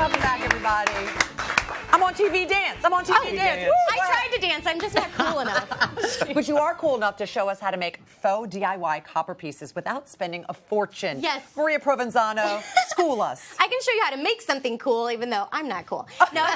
Welcome back, everybody. I'm on TV dance. I'm on TV dance. Woo, I tried to dance. I'm just not cool enough. But you are cool enough to show us how to make faux DIY copper pieces without spending a fortune. Yes. Maria Provenzano, school us. I can show you how to make something cool, even though I'm not cool. No,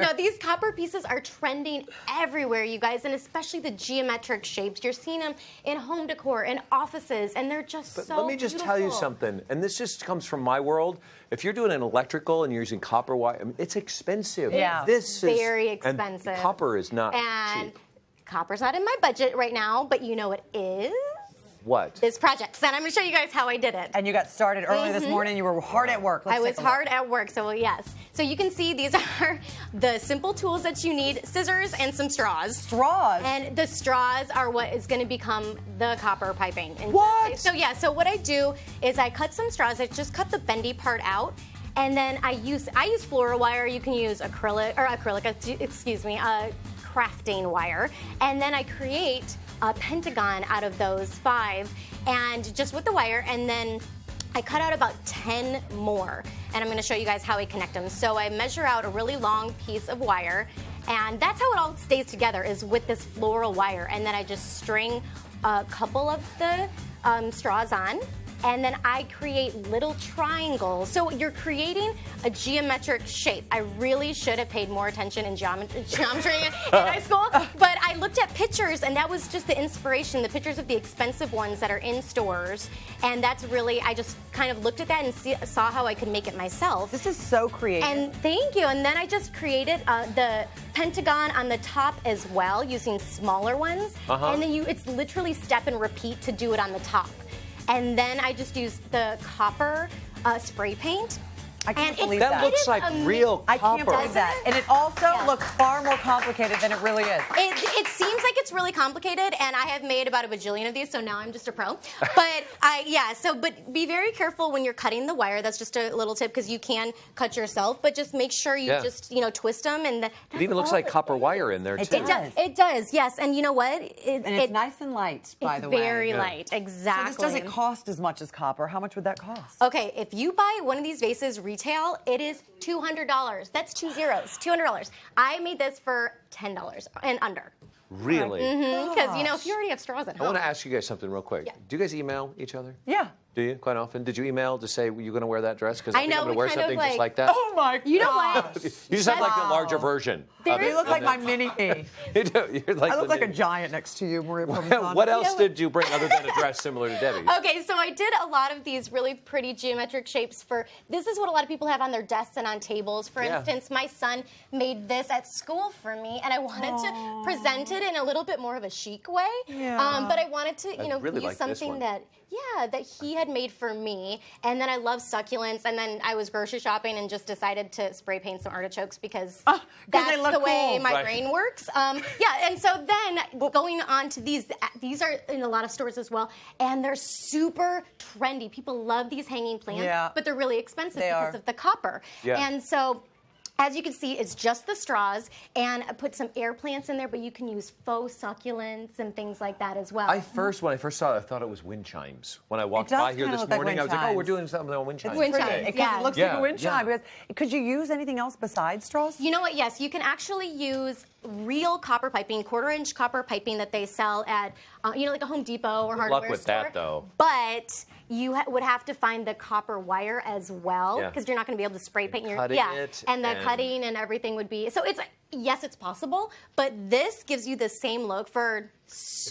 no, these copper pieces are trending everywhere, you guys, and especially the geometric shapes. You're seeing them in home decor, in offices, and they're just so Let me just tell you something, and this just comes from my world. If you're doing an electrical and you're using copper wire, I mean, it's expensive. Yeah. This is very expensive. And copper is not cheap. Copper's not in my budget right now, but you know what is? What? This project. And I'm going to show you guys how I did it. And you got started early this morning. You were hard at work. I was hard at work, so yes. So you can see these are the simple tools that you need: scissors and some straws. Straws? And the straws are what is going to become the copper piping. And what? So yeah, so what I do is I cut some straws. I just cut the bendy part out. And then I use fluoro wire. You can use crafting wire. And then I create a pentagon out of those 5, and just with the wire, and then I cut out about 10 more, and I'm going to show you guys how I connect them. So I measure out a really long piece of wire, and that's how it all stays together, is with this floral wire. And then I just string a couple of the straws on, and then I create little triangles. So you're creating a geometric shape. I really should have paid more attention in geometry in high school, but I looked at pictures, and that was just the inspiration, the pictures of the expensive ones that are in stores, and that's really, I just kind of looked at that and saw how I could make it myself. This is so creative. And thank you. And then I just created the pentagon on the top as well, using smaller ones, and then it's literally step and repeat to do it on the top. And then I just use the copper spray paint. I can't believe that. That looks like real copper. I can't believe that. And it also looks far more complicated than it really is. It seems like it's really complicated, and I have made about a bajillion of these, so now I'm just a pro. But but be very careful when you're cutting the wire. That's just a little tip, because you can cut yourself, but just make sure you just twist them. And it even looks like copper wire in there too. It does, yes. And you know what? It's nice and light, by the way. It's very light, exactly. So this doesn't cost as much as copper. How much would that cost? Okay, if you buy one of these vases retail, it is $200. That's 2 zeros, $200. I made this for $10 and under. Really? Because, if you already have straws at home. I want to ask you guys something real quick. Yeah. Do you guys email each other? Yeah. Do you, quite often? Did you email to say you're going to wear that dress? Because I think know, I'm going to wear something just like that. Oh, my God. You know what? You just have like the larger version. You look like my mini-me. You do. You're like I look like a giant next to you, Maria Provenzano. What else did you bring other than a dress similar to Debbie's? Okay, so I did a lot of these really pretty geometric shapes this is what a lot of people have on their desks and on tables. For instance, my son made this at school for me, and I wanted to present it in a little bit more of a chic way. Yeah. But I wanted to, really use like something that he had made for me. And then I love succulents, and then I was grocery shopping and just decided to spray paint some artichokes because that's the way my brain works. And so then going on to these are in a lot of stores as well, and they're super trendy. People love these hanging plants, but they're really expensive because of the copper. And so, as you can see, it's just the straws, and I put some air plants in there, but you can use faux succulents and things like that as well. When I first saw it, I thought it was wind chimes. When I walked by here this morning, I was like, oh, we're doing something on wind chimes. Wind chimes, It looks like a wind chime. Could you use anything else besides straws? You know what? Yes, you can actually use real copper piping, 1/4-inch copper piping that they sell at, like a Home Depot or hardware store. Good luck with that, though. But you would have to find the copper wire as well, because you're not going to be able to spray paint your and the cutting and everything would be. So yes, it's possible, but this gives you the same look for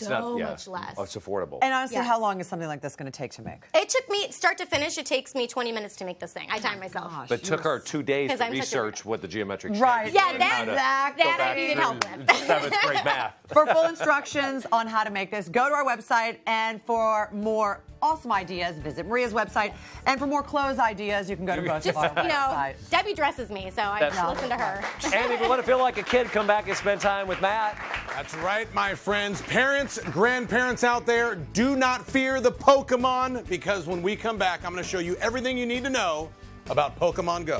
much less. Oh, it's affordable. And honestly, how long is something like this going to take to make? It took me, start to finish, it takes me 20 minutes to make this thing. I timed myself. But it took her 2 days to research what the geometric shape is. Yeah, that I needed help with. 7th grade math. For full instructions on how to make this, go to our website. And for more awesome ideas, visit Maria's website. And for more clothes ideas, you can go to both of our websites. Debbie dresses me, so I listen to her. And if you want to feel like a kid, come back and spend time with Matt. That's right, my friends. Parents, grandparents out there, do not fear the Pokemon, because when we come back, I'm going to show you everything you need to know about Pokemon Go.